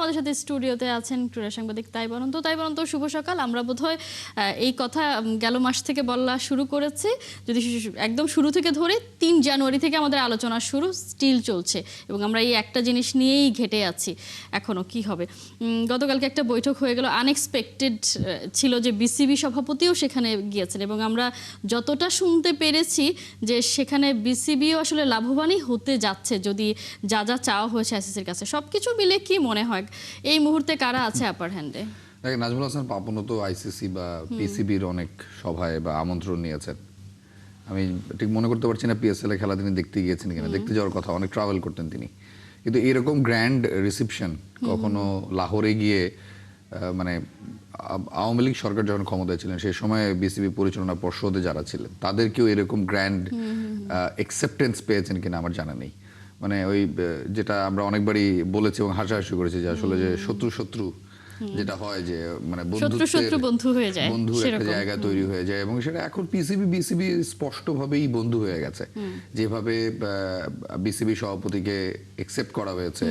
আমাদের সাথে স্টুডিওতে আছেন ক্রীড়া সাংবাদিক তাইবানন্ত। শুভ সকাল। আমরা বোধহয় এই কথা গেল মাস থেকে বলা শুরু করেছি, যদি একদম শুরু থেকে ধরে ৩ জানুয়ারি থেকে আমাদের আলোচনা শুরু, স্টিল চলছে এবং আমরা এই একটা জিনিস নিয়েই ঘেটে আছি এখনো কি হবে। গতকালকে একটা বৈঠক হয়ে গেল, আনএক্সপেক্টেড ছিল যে বিসিবি সভাপতিও সেখানে গিয়েছেন এবং আমরা যতটা শুনতে পেরেছি যে সেখানে বিসিবিও আসলে লাভবানই হতে যাচ্ছে যদি যা যা চাওয়া হয়েছে আইসিসির কাছে। সবকিছু মিলে কি মনে হয় এই মুহূর্তে কারা আছে আপার হ্যান্ডে? নাজমুল হাসান পাপনও তো আইসিসি বা পিসিবির অনেক সভায় বা আমন্ত্রণ নিয়েছেন। আমি ঠিক মনে করতে পারছি না পিএসএল এ খেলা তিনি দেখতে গিয়েছেন কিনা, দেখতে যাওয়ার কথা, অনেক ট্রাভেল করতেন তিনি, কিন্তু এরকম গ্র্যান্ড রিসেপশন কখনো লাহোরে গিয়ে, মানে আওয়ামী লীগ সরকার যখন ক্ষমতায় ছিলেন সেই সময় বিসিবি পরিচালনা পর্ষদে যারা ছিলেন তাদেরকেও এরকম গ্র্যান্ড অ্যাকসেপ্টেন্স পেয়েছেন কিনা আমার জানা নেই। মানে ওই যেটা আমরা অনেকবারই বলেছি এবং হাসাহাসি করেছি যে আসলে যে শত্রু যেটা হয় যে মানে বন্ধুর একটা জায়গা তৈরি হয়ে যায়, এবং সেটা এখন বিসিবি স্পষ্টভাবেই বন্ধু হয়ে গেছে। যেভাবে বিসিবি সভাপতিকে একসেপ্ট করা হয়েছে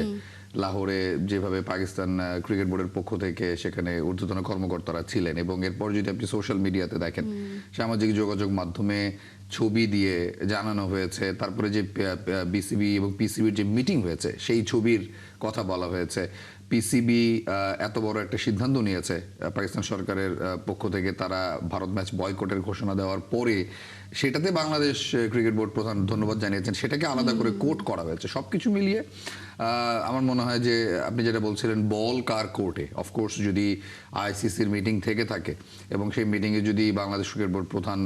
লাহোরে, যেভাবে পাকিস্তান ক্রিকেট বোর্ডের পক্ষ থেকে সেখানে ঊর্ধ্বতন কর্মকর্তারা ছিলেন, এবং এরপর যদি আপনি সোশ্যাল মিডিয়াতে দেখেন, সামাজিক যোগাযোগ মাধ্যমে ছবি দিয়ে জানানো হয়েছে, তারপরে যে বিসিবি এবং পিসিবির যে মিটিং হয়েছে সেই ছবির কথা বলা হয়েছে। পিসিবি এত বড় একটা সিদ্ধান্ত নিয়েছে পাকিস্তান সরকারের পক্ষ থেকে, তারা ভারত ম্যাচ বয়কটের ঘোষণা দেওয়ার পরে সেটাতে বাংলাদেশ ক্রিকেট বোর্ড প্রধান ধন্যবাদ জানিয়েছেন, সেটাকে আলাদা করে কোট করা হয়েছে। সবকিছু মিলিয়ে আমার মনে হয় যে আপনি যেটা বলছিলেন বল কার কোর্টে, অফকোর্স যদি আইসিসির মিটিং থেকে থাকে এবং সেই মিটিংয়ে যদি বাংলাদেশ ক্রিকেট বোর্ড প্রধান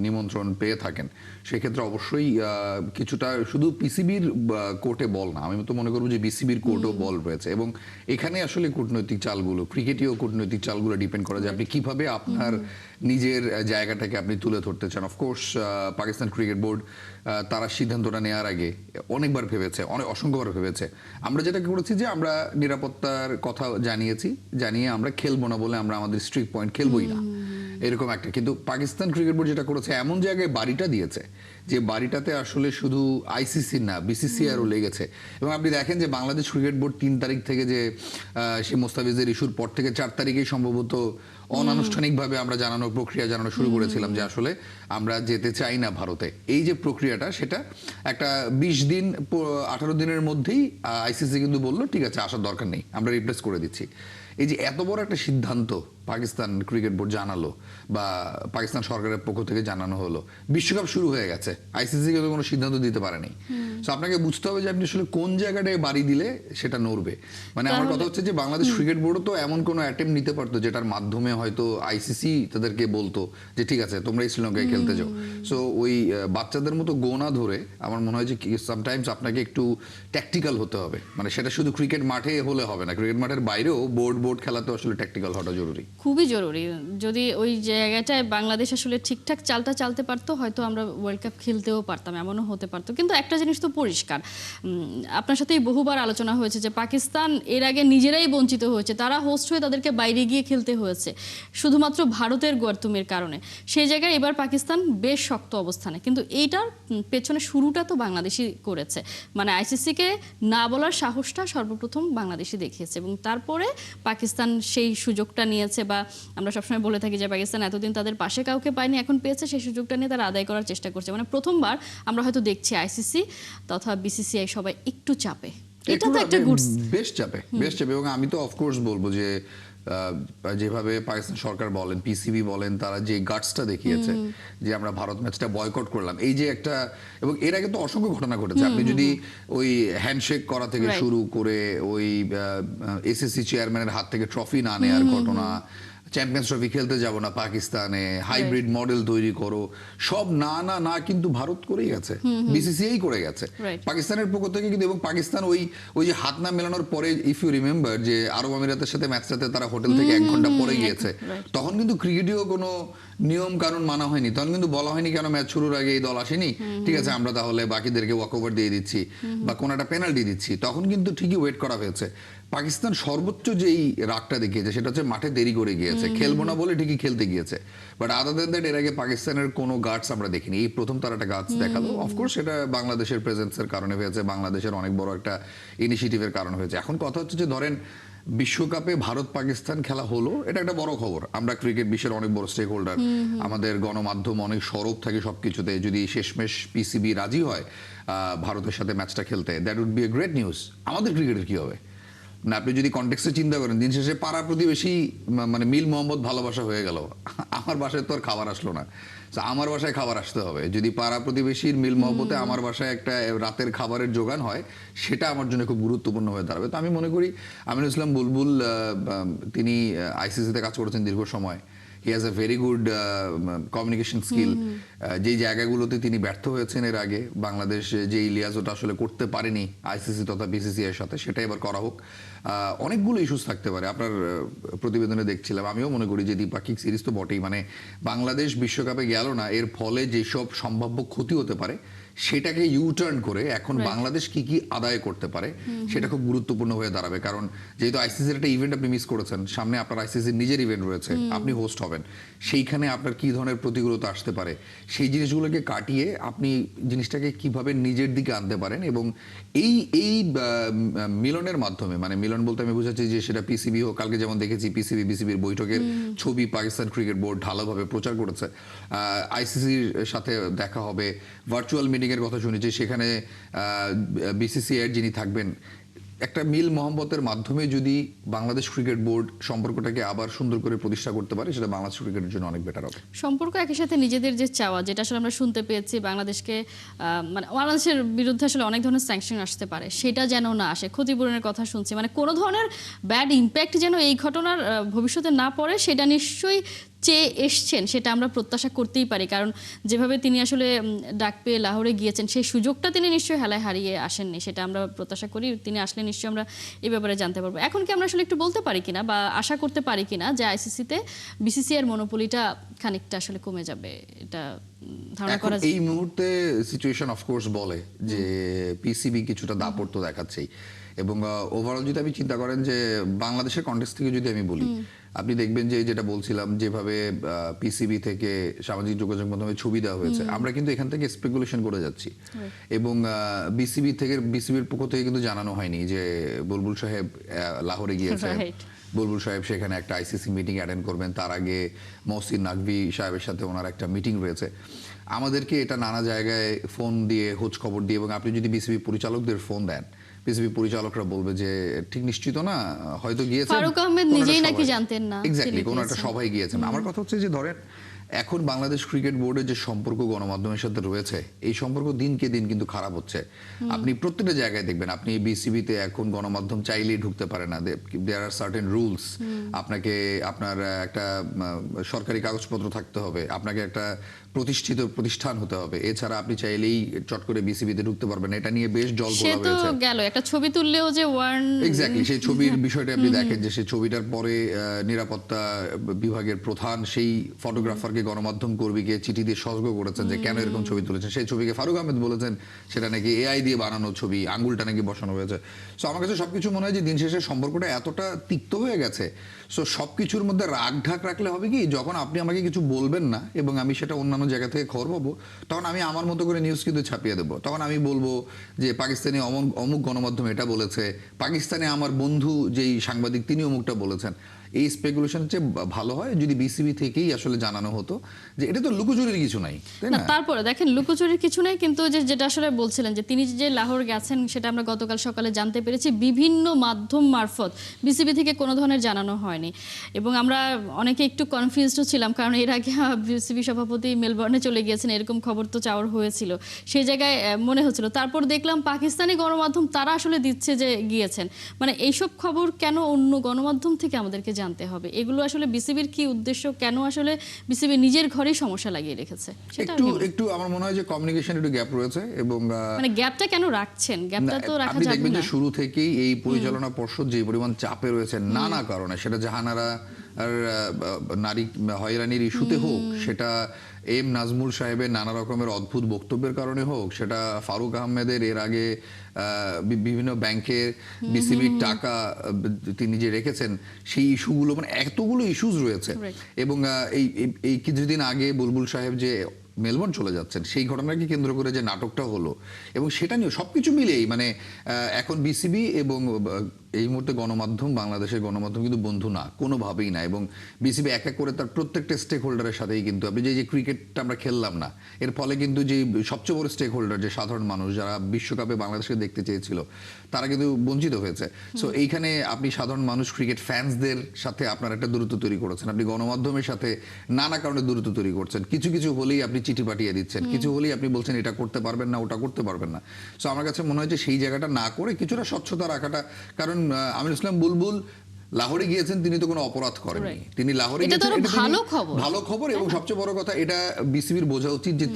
নিমন্ত্রণ পেয়ে থাকেন, সেক্ষেত্রে অবশ্যই কিছুটা শুধু পিসিবির কোর্টে বল না, আমি তো মনে করবো যে বিসিবির কোর্টেও বল রয়েছে, এবং এখানে আসলে কূটনৈতিক চালগুলো, ক্রিকেটীয় কূটনৈতিক চালগুলো ডিপেন্ড করে যে আপনি কিভাবে আপনার নিজের জায়গাটাকে আপনি তুলে ধরতে চান। অফকোর্স পাকিস্তান ক্রিকেট বোর্ড তারা সিদ্ধান্তটা নেওয়ার আগে অনেকবার ভেবেছে, অসংখ্যবার ভেবেছে। আমরা যেটা করেছি যে আমরা নিরাপত্তার কথা জানিয়ে আমরা খেলবো না বলে আমরা আমাদের স্ট্রিক পয়েন্ট খেলবোই না, এরকম একটা। কিন্তু পাকিস্তান ক্রিকেট বোর্ড যেটা করেছে, এমন জায়গায় বাড়িটা দিয়েছে যে বাড়িটাতে আসলে শুধু আইসিসি না বিসিসিআরও লেগেছে। এবং আপনি দেখেন যে বাংলাদেশ ক্রিকেট বোর্ড 3 তারিখ থেকে যে সে মোস্তাফিজের ইস্যুর পর থেকে 4 তারিখেই সম্ভবত অনানুষ্ঠানিকভাবে আমরা প্রক্রিয়া জানানো শুরু করেছিলাম যে আসলে আমরা যেতে চাই না ভারতে। এই যে প্রক্রিয়াটা, সেটা একটা 20 দিন 18 দিনের মধ্যেই আইসিসি কিন্তু বললো ঠিক আছে, আসার দরকার নেই, আমরা রিপ্লেস করে দিচ্ছি। এই যে এত বড় একটা সিদ্ধান্ত পাকিস্তান ক্রিকেট বোর্ড জানালো বা পাকিস্তান সরকারের পক্ষ থেকে জানানো হলো, বিশ্বকাপ শুরু হয়ে গেছে, আইসিসি কিন্তু কোনো সিদ্ধান্ত দিতে পারেনি। তো আপনাকে বুঝতে হবে যে আপনি আসলে কোন জায়গাটায় বাড়ি দিলে সেটা নড়বে। মানে আমার কথা হচ্ছে যে বাংলাদেশ ক্রিকেট বোর্ডও তো এমন কোনো অ্যাটেম্প নিতে পারতো যেটার মাধ্যমে হয়তো আইসিসি তাদেরকে বলতো যে ঠিক আছে তোমরা শ্রীলঙ্কায় খেলতে যাও। সো ওই বাচ্চাদের মতো গো না ধরে আমার মনে হয় যে সামটাইমস আপনাকে একটু ট্যাকটিক্যাল হতে হবে। মানে সেটা শুধু ক্রিকেট মাঠে হলে হবে না, ক্রিকেট মাঠের বাইরেও বোর্ড খেলাতে আসলে ট্যাকটিক্যাল হওয়াটা জরুরি, খুবই জরুরি। যদি ওই জায়গাটায় বাংলাদেশ আসলে ঠিকঠাক চালটা চালতে পারতো, হয়তো আমরা ওয়ার্ল্ড কাপ খেলতেও পারতাম, এমনও হতে পারতো। কিন্তু একটা জিনিস তো পরিষ্কার, আপনার সাথেই বহুবার আলোচনা হয়েছে যে পাকিস্তান এর আগে নিজেরাই বঞ্চিত হয়েছে, তারা হোস্ট হয়ে তাদেরকে বাইরে গিয়ে খেলতে হয়েছে শুধুমাত্র ভারতের গর্তুমের কারণে। সেই জায়গায় এবার পাকিস্তান বেশ শক্ত অবস্থানে, কিন্তু এইটার পেছনে শুরুটা তো বাংলাদেশই করেছে। মানে আইসিসিকে না বলার সাহসটা সর্বপ্রথম বাংলাদেশই দেখিয়েছে, এবং তারপরে পাকিস্তান সেই সুযোগটা নিয়েছে। বা আমরা সবসময় বলে থাকি যে পাকিস্তান এতদিন তাদের পাশে কাউকে পায়নি, এখন পেয়েছে, সেই সুযোগটা নিয়ে তারা আদায় করার চেষ্টা করছে। মানে প্রথমবার আমরা হয়তো দেখছি আইসিসি তথা বিসিসিআই সবাই একটু চাপে, এটা তো একটা গুড, বেশ চাপে। এবং আমি তো অফকোর্স বলবো যে যেভাবে পাকিস্তান সরকার বলেন, পিসিবি বলেন, তারা যে গাটসটা দেখিয়েছে যে আমরা ভারত ম্যাচটা বয়কট করলাম, এই যে একটা, এবং এর আগে তো অসংখ্য ঘটনা ঘটেছে। আপনি যদি ওই হ্যান্ডশেক করা থেকে শুরু করে ওই এসএসসি চেয়ারম্যানের হাত থেকে ট্রফি না নেওয়ার ঘটনা, চ্যাম্পিয়ন্স ট্রফি খেলতে যাব না পাকিস্তানে, হাইব্রিড মডেল তৈরি করো, সব না কিন্তু ভারত করেই গেছে, বিসিসিআই করে গেছে পাকিস্তানের পক্ষ থেকে। কিন্তু এবং পাকিস্তান ওই যে হাত না মেলানোর পরে, ইফ ইউ রিমেম্বার, যে আরব আমিরাতের সাথে ম্যাচটাতে তারা হোটেল থেকে 1 ঘন্টা পরে গিয়েছে, তখন কিন্তু ক্রিকেটীয় কোনো নিয়ম কানুন মানা হয়নি, তখন কিন্তু বলা হয়নি কেন ম্যাচ শুরুর আগে এই দল আসেনি, ঠিক আছে আমরা তাহলে বাকিদেরকে ওয়াকওভার দিয়ে দিচ্ছি বা কোন একটা পেনাল্টি দিচ্ছি, তখন কিন্তু ঠিকই ওয়েট করা হয়েছে। পাকিস্তান সর্বোচ্চ যেই রাগটা দেখিয়েছে সেটা হচ্ছে মাঠে দেরি করে গিয়েছে, খেলবো না বলে ঠিকই খেলতে গিয়েছে। বাট আদার দ্যান দ্যাট এর আগে পাকিস্তানের কোনো গার্ডস আমরা দেখিনি, এই প্রথম তারা একটা গার্ডস দেখালো। অফকোর্স সেটা বাংলাদেশের প্রেজেন্সের কারণে হয়েছে, বাংলাদেশের অনেক বড় একটা ইনিশিয়েটিভের কারণে হয়েছে। এখন কথা হচ্ছে যে ধরেন বিশ্বকাপে ভারত পাকিস্তান খেলা হলো, এটা একটা বড় খবর। আমরা ক্রিকেট বিশ্বের অনেক বড় স্টেক হোল্ডার, আমাদের গণমাধ্যম অনেক সরব থাকে সবকিছুতে। যদি শেষমেশ পিসিবি রাজি হয় ভারতের সাথে ম্যাচটা খেলতে, that would be a great news. আমাদের ক্রিকেটের কি হবে না? আপনি যদি কনটেক্সটে চিন্তা করেন, দিন শেষে পাড়া প্রতিবেশী মানে মিল মোহাম্মদ ভালোবাসা হয়ে গেল। আমার বাসায় তো আর খাবার আসলো না, তো আমার বাসায় খাবার আসতে হবে। যদি পাড়া প্রতিবেশীর মিল মহব্বতে আমার বাসায় একটা রাতের খাবারের যোগান হয়, সেটা আমার জন্য খুব গুরুত্বপূর্ণ হয়ে দাঁড়াবে। তো আমি মনে করি আমিনুল ইসলাম বুলবুল, তিনি আইসিসিতে কাজ করেছেন দীর্ঘ সময়। He has a very good communication skill. যেই জায়গাগুলোতে তিনি ব্যর্থ হয়েছেন এর আগে, বাংলাদেশ যে লিয়াজোটা আসলে করতে পারেনি আইসিসি তথা বিসিসি এর সাথে, সেটা এবার করা হোক। অনেকগুলো ইস্যুস থাকতে পারে। আপনার প্রতিবেদনে দেখছিলাম, আমিও মনে করি যে দ্বিপাক্ষিক সিরিজ তো বটেই, মানে বাংলাদেশ বিশ্বকাপে গেল না, এর ফলে যেসব সম্ভাব্য ক্ষতি হতে পারে সেটাকে ইউটার্ন করে এখন বাংলাদেশ কি কি আদায় করতে পারে সেটা খুব গুরুত্বপূর্ণ হয়ে দাঁড়াবে। কারণ যেহেতু আইসিসির একটা ইভেন্ট আপনি মিস করেছেন, সামনে আপনার আইসিসির নিজের ইভেন্ট রয়েছে, আপনি হোস্ট হবেন, সেইখানে আপনার কি ধরনের প্রতিকূলতা আসতে পারে, সেই জিনিসগুলোকে কাটিয়ে আপনি জিনিসটাকে কিভাবে নিজের দিকে আনতে পারেন। এবং এই এই মিলনের মাধ্যমে, মানে মিলন বলতে আমি বুঝাচ্ছি যে সেটা পিসিবি হোক, কালকে যেমন দেখেছি পিসিবি বিসিবির বৈঠকের ছবি পাকিস্তান ক্রিকেট বোর্ড ঢালাভাবে প্রচার করেছে। আইসিসির সাথে দেখা হবে, ভার্চুয়াল মিটিং এর কথা শুনেছি, সেখানে বিসিসিআই যিনি থাকবেন, একটা মিল মহব্বতের মাধ্যমে যদি বাংলাদেশ ক্রিকেট বোর্ড সম্পর্কটাকে আবার সুন্দর করে প্রতিষ্ঠা করতে পারে, সেটা বাংলাদেশ ক্রিকেটের জন্য অনেক বেটার হবে। সম্পর্ক একই সাথে নিজেদের যে চাওয়া, যেটা আসলে আমরা শুনতে পেয়েছি, বাংলাদেশকে মানে বাংলাদেশের বিরুদ্ধে আসলে অনেক ধরনের স্যাংশন আসতে পারে, সেটা যেন না আসে, ক্ষতিপূরণের কথা শুনছি, মানে কোনো ধরনের ব্যাড ইম্প্যাক্ট যেন এই ঘটনার ভবিষ্যতে না পড়ে, সেটা নিশ্চয়ই চেয়ে এসছেন, সেটা আমরা প্রত্যাশা করতেই পারি। কারণ যেভাবে তিনি আসলে ডাক পেয়ে লাহোরে গিয়েছেন, সেই সুযোগটা তিনি নিশ্চয়ই হেলায় হারিয়ে আসেননি, সেটা আমরা প্রত্যাশা করি। তিনি আসলে নিশ্চয়ই আমরা এই ব্যাপারে জানতে পারবো। এখন কি আমরা আসলে একটু বলতে পারি কিনা বা আশা করতে পারি কিনা যে আইসিসিতে বিসিসিআই এর মনোপলিটা খানিকটা আসলে কমে যাবে, এটা ধারণা করা যায়? এই মুহূর্তে সিচুয়েশন অফকোর্স বলে যে পিসিবি কিছুটা দাপট তো দেখাচ্ছেই। এবং ওভারঅল যদি আপনি চিন্তা করেন যে বাংলাদেশের কনটেক্সট থেকে যদি আমি বলি, আপনি দেখবেন যে যেটা বলছিলাম, যেভাবে পিসিবি থেকে সামাজিক যোগাযোগ মাধ্যমে ছবি দেওয়া হয়েছে, আমরা কিন্তু এখান থেকে স্পেকুলেশন করে যাচ্ছি। এবং বিসিবির পক্ষ থেকে কিন্তু জানানো হয়নি যে বুলবুল সাহেব লাহোরে গিয়েছেন, বুলবুল সাহেব সেখানে একটা আইসিসি মিটিং অ্যাটেন্ড করবেন, তার আগে মহসিন নাকভি সাহেবের সাথে ওনার একটা মিটিং রয়েছে। আমাদেরকে এটা নানা জায়গায় ফোন দিয়ে খোঁজ খবর দিয়ে, এবং আপনি যদি বিসিবি পরিচালকদের ফোন দেন, বিসিবি পরিচালকরা বলবে যে ঠিক নিশ্চিত না, হয়তো গিয়েছেন, ফারুক আহমেদ নিজেই নাকি জানতেন না। এক্স্যাক্টলি, কোনো একটা সবাই গিয়েছেন। আমার কথা হচ্ছে যে ধরেন এখন বাংলাদেশ ক্রিকেট বোর্ডের যে সম্পর্ক গণমাধ্যমের সাথে রয়েছে, এই সম্পর্ক দিনকে দিন কিন্তু খারাপ হচ্ছে। আপনি প্রত্যেকটা জায়গায় দেখবেন, আপনি বিসিবিতে এখন গণমাধ্যম চাইলেই ঢুকতে পারে না, দেয়ার আর সার্টেন রুলস। আপনাকে আপনার একটা সরকারি কাগজপত্র থাকতে হবে, আপনাকে একটা প্রতিষ্ঠিত প্রতিষ্ঠান হতে হবে, এছাড়া আপনি চাইলেই চট করে বিসিবিতে ঢুকতে পারবেন। এটা নিয়ে বেশ জল ঘোলা হয়েছে। সে তো গেল, একটা ছবি তুললেও যে ওয়ার্ন, এক্স্যাক্টলি, সেই ছবির বিষয়টা আপনি দেখেন যে সেই ছবিটার পরে নিরাপত্তা বিভাগের প্রধান সেই ফটোগ্রাফারকে, গণমাধ্যম কর্মীকে চিঠি দিয়ে সতর্ক করেছেন যে কেন এরকম ছবি তুলেছেন। সেই ছবিকে ফারুক আহমেদ বলেছেন সেটা নাকি এআই দিয়ে বানানো ছবি, আঙ্গুলটা নাকি বসানো হয়েছে। সো আমার কাছে সবকিছু মনে হয় যে দিন শেষে সম্পর্কটা এতটা তিক্ত হয়ে গেছে। সো সবকিছুর মধ্যে রাগ ঢাক রাখলে হবে কি, যখন আপনি আমাকে কিছু বলবেন না এবং আমি সেটা অন্যান্য জায়গা থেকে খবর পাবো, তখন আমি আমার মতো করে নিউজ কিন্তু ছাপিয়ে দেবো। তখন আমি বলবো যে পাকিস্তানি অমুক গণমাধ্যম এটা বলেছে, পাকিস্তানে আমার বন্ধু যেই সাংবাদিক তিনি অমুকটা বলেছেন। এই স্পেকুলেশন চেয়ে ভালো হয় যদি বিসিবি থেকেই আসলে জানানো হতো যে এটা তো লুকোচুরির কিছু নাই, তাই না? তারপরে দেখেন, লুকোচুরির কিছু নাই, কিন্তু যেটা আসলে বলছিলেন যে তিনি যে লাহোর গেছেন, সেটা আমরা গতকাল সকালে জানতে পেরেছি বিভিন্ন মাধ্যম মারফত। বিসিবি থেকে কোনো ধরনের জানানো হয়নি, এবং আমরা অনেকে একটু কনফিউজড ছিলাম, কারণ এর আগে বিসিবি সভাপতি মেলবোর্নে চলে গিয়েছেন, এরকম খবর তো চাওয়ার হয়েছিল, সেই জায়গায় মনে হচ্ছিল। তারপর দেখলাম পাকিস্তানি গণমাধ্যম তারা আসলে দিচ্ছে যে গিয়েছেন। মানে এইসব খবর কেন অন্য গণমাধ্যম থেকে আমাদেরকে জানতে হবে? এগুলো আসলে বিসিবির কি উদ্দেশ্য? কেন আসলে বিসিবি নিজের ঘরেই সমস্যা লাগিয়ে রেখেছে? সেটা একটু আমার মনে হয় যে কমিউনিকেশন একটু গ্যাপ রয়েছে। এবং মানে গ্যাপটা কেন রাখছেন? গ্যাপটা তো রাখা আপনি যাবে দেখবেন না। যে শুরু থেকেই এই পরিচালনা পর্ষদ যে পরিমাণ চাপে রয়েছে নানা কারণে, সেটা জাহানারা আর নারী হয়রানির ইস্যুতে হোক, সেটা এম নাজমুল সাহেবের নানা রকমের অদ্ভুত বক্তব্যের কারণে হোক, সেটা ফারুক আহমেদের এর আগে বিভিন্ন ব্যাংকে বিসিবির টাকা তিনি যে রেখেছেন সেই ইস্যুগুলো, মানে এতগুলো ইস্যুস রয়েছে। এবং এই কিছুদিন আগে বুলবুল সাহেব যে মেলবোর্ন চলে যাচ্ছেন, সেই ঘটনাকে কেন্দ্র করে যে নাটকটা হলো, এবং সেটা নিয়ে সবকিছু মিলেই মানে এখন বিসিবি এবং এই মুহূর্তে গণমাধ্যম, বাংলাদেশের গণমাধ্যম কিন্তু বন্ধু না, কোনোভাবেই না। এবং বিসিবি এক এক করে তার প্রত্যেকটা স্টেক হোল্ডারের সাথেই কিন্তু আপনি যে ক্রিকেটটা আমরা খেললাম না, এর ফলে কিন্তু যে সবচেয়ে বড় স্টেক হোল্ডার যে সাধারণ মানুষ যারা বিশ্বকাপে বাংলাদেশকে দেখতে চেয়েছিল, তারা কিন্তু বঞ্চিত হয়েছে। সো এইখানে আপনি সাধারণ মানুষ, ক্রিকেট ফ্যান্সদের সাথে আপনার একটা দূরত্ব তৈরি করেছেন, আপনি গণমাধ্যমের সাথে নানা কারণে দূরত্ব তৈরি করছেন। কিছু কিছু হলেই আপনি চিঠি পাঠিয়ে দিচ্ছেন, কিছু হলেই আপনি বলছেন এটা করতে পারবেন না, ওটা করতে পারবেন না। সো আমার কাছে মনে হয় যে সেই জায়গাটা না করে কিছুটা স্বচ্ছতা রাখাটা, কারণ আমিনুল ইসলাম বুলবুল লাহোরে গিয়েছেন, তিনি তো কোনো অপরাধ করেননি, তিনি লাহোরে এটা তো গিয়েছেন, এটা ভালো খবর, ভালো খবর। এবং সবচেয়ে বড় কথা, এটা বিসিবির বোঝা উচিত যে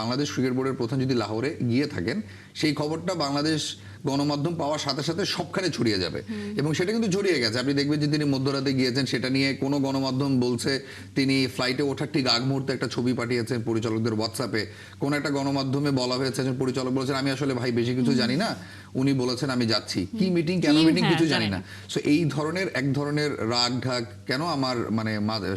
বাংলাদেশ ক্রিকেট বোর্ডের প্রধান যদি লাহোরে গিয়ে থাকেন, সেই খবরটা বাংলাদেশ গণমাধ্যম পাওয়ার সাথে সাথে সবখানে ছড়িয়ে যাবে। এবং সেটা কিন্তু ছড়িয়ে গেছে। আপনি দেখবেন যে তিনি মধ্যরাতে গিয়েছেন, সেটা নিয়ে কোনো গণমাধ্যম বলছে তিনি ফ্লাইটে ওঠার ঠিক আগ মুহূর্তে একটা ছবি পাঠিয়েছেন পরিচালকদের হোয়াটসঅ্যাপে। কোন একটা গণমাধ্যমে বলা হয়েছে, একজন পরিচালক বলেছেন আমি আসলে ভাই বেশি কিছু জানি না, উনি বলেছেন আমি যাচ্ছি, কি মিটিং, কেন মিটিং, কিছু জানি না। সো এই ধরনের এক ধরনের রাগ ঢাক, কেন আমার মানে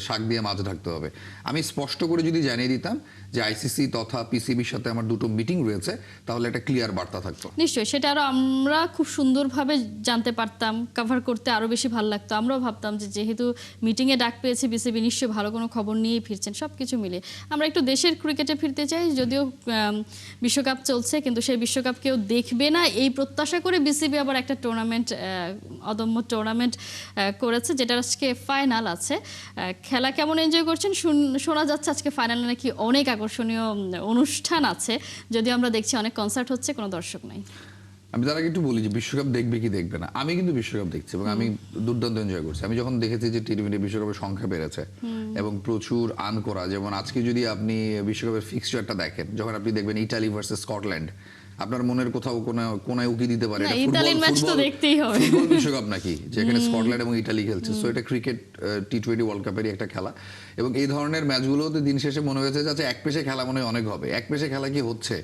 শাক দিয়ে মাছ ঢাকতে হবে? আমি স্পষ্ট করে যদি জানিয়ে দিতাম যে আইসিসি তথা পিসিবির সাথে আমার দুটো মিটিং রয়েছে, তাহলে একটা ক্লিয়ার বার্তা থাকতো। নিশ্চয়ই সেটা আরো আমরা খুব সুন্দরভাবে জানতে পারতাম, কভার করতে আরো বেশি ভালো লাগতো। আমরাও ভাবতাম যে যেহেতু মিটিং এ ডাক পেয়েছে বিসিবি, নিশ্চয়ই ভালো কোনো খবর নিয়েই ফিরছেন। সবকিছু মিলে আমরা একটু দেশের ক্রিকেটে ফিরতে চাই। যদিও বিশ্বকাপ চলছে, কিন্তু সেই বিশ্বকাপ কেউ দেখবে না এই প্রত্যাশা করে বিসিবি আবার একটা টুর্নামেন্ট, অদম্য টুর্নামেন্ট করেছে, যেটা আজকে ফাইনাল আছে। খেলা কেমন এনজয় করছেন? শোনা যাচ্ছে আজকে ফাইনালে নাকি অনেক আকর্ষণীয় অনুষ্ঠান আছে, যদিও আমরা দেখছি অনেক কনসার্ট হচ্ছে, কোনো দর্শক নাই। আমি তার আগে একটু বলি যে বিশ্বকাপ দেখবে কি দেখবে না, আমি কিন্তু বিশ্বকাপ দেখছি এবং আমি দুর্দান্ত এনজয় করছি। আমি যখন দেখেছি যে টি-20 বিশ্বকাপের সংখ্যা বেড়েছে এবং প্রচুর আর্ন করা, যেমন আজকে যদি আপনি বিশ্বকাপের ফিক্সচারটা দেখেন, যখন আপনি দেখবেন ইতালি ভার্সেস স্কটল্যান্ড, আপনার মনের কোথাও কোনায় উকি দিতে পারে এটা ইতালির ম্যাচ তো দেখতেই হবে, ফুটবল বিশ্বকাপ নাকি, যেখানে স্কটল্যান্ড এবং ইতালি খেলছে। সো এটা ক্রিকেট টি-20 ওয়ার্ল্ড কাপেরই একটা খেলা। এবং এই ধরনের ম্যাচগুলোতে দিন শেষে মনে হয়েছে যে এক পেশে খেলা মনে হয় অনেক হবে। এক পেশে খেলা কি হচ্ছে?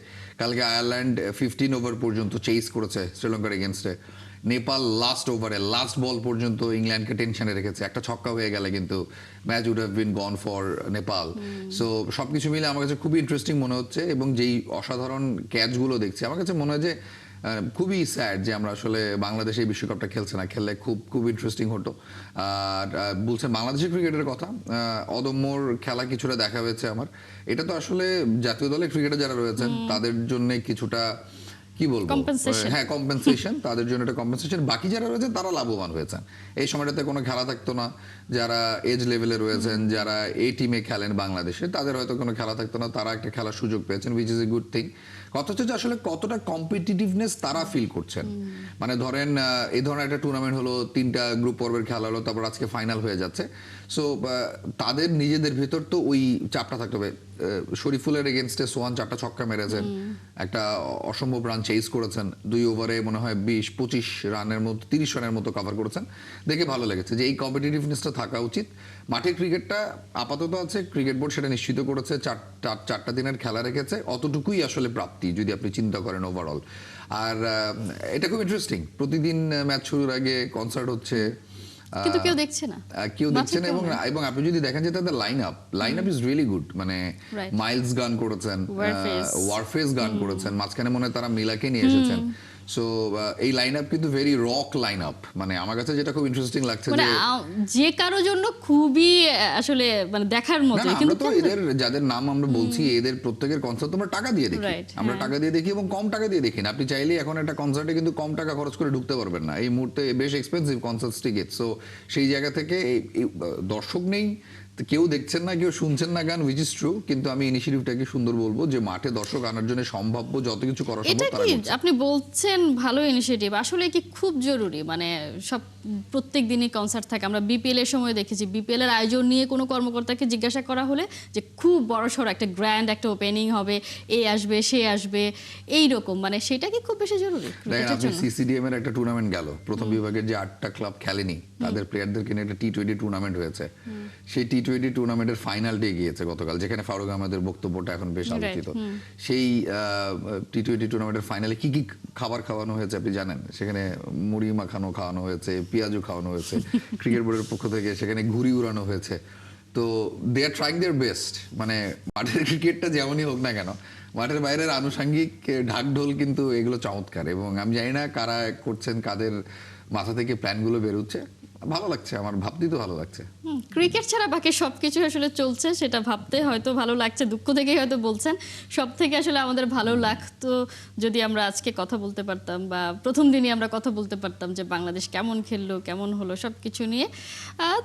কালকে আয়ারল্যান্ড 15 ওভার পর্যন্ত চেস করেছে শ্রীলঙ্কার এগেনস্টে। নেপাল লাস্ট ওভারে লাস্ট বল পর্যন্ত ইংল্যান্ডকে টেনশনে রেখেছে। একটা ছক্কা হয়ে গেলে কিন্তু match would have been gone for Nepal. So সবকিছু মিলে আমার কাছে খুবই ইন্টারেস্টিং মনে হচ্ছে। এবং যেই অসাধারণ ক্যাচগুলো দেখছি, আমার কাছে মনে হয় যে খুবই স্যাড যে আমরা আসলে বাংলাদেশে এই বিশ্বকাপটা খেলছে না। খেললে খুব ইন্টারেস্টিং হতো। আর বলছেন বাংলাদেশের ক্রিকেটের কথা, অদম্যর খেলা কিছুটা দেখা হয়েছে আমার। এটা তো আসলে জাতীয় দলের ক্রিকেটার যারা রয়েছেন তাদের জন্য কিছুটা কি বলবো, হ্যাঁ কম্পেনসেশন, তাদের জন্য একটা কম্পেনসেশন। বাকি যারা রয়েছে তারা লাভবান হয়েছেন। এই সময়টাতে কোনো খেলা থাকতো না, যারা এজ লেভেলে রয়েছেন, যারা এই টিমে খেলেন বাংলাদেশে, তাদের হয়তো কোনো খেলা থাকতো না, তারা একটা খেলার সুযোগ পেয়েছেন, which is a good thing. কথা হচ্ছে যে আসলে কতটা কম্পিটিটিভনেস তারা ফিল করছেন। মানে ধরেন এই ধরনের একটা টুর্নামেন্ট হলো, 3টা গ্রুপ পর্বের খেলা হলো, তারপর আজকে ফাইনাল হয়ে যাচ্ছে। সো তাদের নিজেদের ভিতর তো ওই চাপটা থাকতে হবে। শরীফুলের এগেনস্টে সোহান 4টা ছক্কা মেরেছেন, একটা অসম্ভব রান চেস করেছেন, 2 ওভারে মনে হয় 20-25 রানের মতো, 30 রানের মতো কভার করেছেন। দেখে ভালো লেগেছে যে এই কম্পিটিটিভনেসটা থাকা উচিত। মাঠের ক্রিকেটটা আপাতত আছে, ক্রিকেট বোর্ড সেটা নিশ্চিত করেছে, 4টা দিনের খেলা রেখেছে, অতটুকুই আসলে প্রাপ্তি যদি আপনি চিন্তা করেন ওভারঅল। আর এটা খুব ইন্টারেস্টিং, প্রতিদিন ম্যাচ শুরুর আগে কনসার্ট হচ্ছে, কিন্তু কেউ দেখছে না, কেউ দেখছে না। এবং আপনি যদি দেখেন যে তাদের line up is really good. মানে মাইলস গান করেছেন, ওয়ারফেস গান করেছেন, মাঝখানে মনে হয় তারা মিলাকে নিয়ে এসেছেন। সো এই লাইন আপ কিন্তু ভেরি রক লাইন আপ। মানে আমার কাছে যেটা খুব ইন্টারেস্টিং লাগছে যে কারো জন্য খুবই আসলে মানে দেখার মতো। কিন্তু তো এদের যাদের নাম আমরা বলছি, এদের প্রত্যেকের কনসার্ট তোমরা টাকা দিয়ে দেখি, আমরা টাকা দিয়ে দেখি এবং কম টাকা দিয়ে দেখি না। আপনি চাইলে এখন একটা কনসার্টে কিন্তু কম টাকা খরচ করে ঢুকতে পারবেন না, এই মুহূর্তে বেশ এক্সপেন্সিভ কনসার্ট টিকেট। সো সেই জায়গা থেকে দর্শক নেই, কেউ দেখছেন না, কেউ শুনছেন না গান, উইচ ইজ ট্রু। কিন্তু আমি ইনিশিয়েটিভটাকে সুন্দর বলবো যে মাঠে দর্শক আনার জন্য সম্ভাব্য যত কিছু করা সম্ভব তারা করছে। আপনি বলছেন ভালো ইনিশিয়েটিভ, আসলে কি খুব জরুরি? মানে সব প্রত্যেক দিনই কনসার্ট থাকে। আমরা বিপিএল এর সময় দেখেছি, বিপিএল এর আয়োজন নিয়ে কোনো কর্মকর্তাকে জিজ্ঞাসা করা হলে যে খুব বড়সড় একটা গ্র্যান্ড একটা ওপেনিং হবে, এ আসবে সে আসবে, এই রকম, মানে সেটা কি খুব বেশি জরুরি? দেখেন আপনি সিসিডিএম এর একটা টুর্নামেন্ট গেল, প্রথম বিভাগের যে 8টা ক্লাব খেলেনি তাদের প্লেয়ারদেরকে নিয়ে একটা টি-20 টুর্নামেন্ট হয়েছে। সেই টি-20 টুর্নামেন্টের ফাইনাল ডে গিয়েছে গতকাল, যেখানে ফারুক আহমেদের বক্তব্যটা এখন বেশ আলোচিত। সেই টি-20 টুর্নামেন্টের ফাইনালে কি কি খাবার খাওয়ানো হয়েছে আপনি জানেন? সেখানে মুড়ি মাখানো খাওয়ানো হয়েছে, পেঁয়াজু খাওয়ানো হয়েছে, ক্রিকেট বোর্ডের পক্ষ থেকে সেখানে ঘুড়ি উড়ানো হয়েছে। তো দে আর ট্রাইং দেয়ার বেস্ট। মানে মাঠের ক্রিকেটটা যেমনই হোক না কেন, মাঠের বাইরের আনুষঙ্গিক ঢাকঢোল কিন্তু এগুলো চমৎকার। এবং আমি জানি না কারা করছেন, কাদের মাথা থেকে প্ল্যানগুলো বেরোচ্ছে, ভালো লাগছে, আমার ভাবতেই তো ভালো লাগছে। ক্রিকেট ছাড়া বাকি সবকিছু আসলে চলছে, সেটা ভাবতে হয়তো ভালো লাগছে, দুঃখ থেকেই হয়তো বলছেন। সব থেকে আসলে আমাদের ভালো লাগতো যদি আমরা আজকে কথা বলতে পারতাম, বা প্রথম দিনই আমরা কথা বলতে পারতাম যে বাংলাদেশ কেমন খেললো, কেমন হলো, সব কিছু নিয়ে।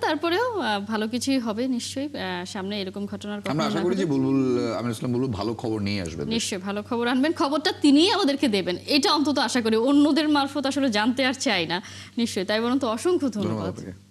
তারপরেও ভালো কিছুই হবে নিশ্চয়ই, সামনে এরকম ঘটনার আমরা কখনো আশা না করি যে ঘটুক। বুলবুল আমিনুল ইসলাম বুলবুল ভালো খবর নিয়ে আসবে। নিশ্চয়ই ভালো খবর আনবেন, খবরটা তিনিই আমাদেরকে দেবেন, এটা অন্তত আশা করি। অন্যদের মারফত আসলে জানতে আর চাই না। নিশ্চয়ই, তাই বরং তো অসংখ্য ধন্যবাদ ধন্যবাদ। আপনাকে।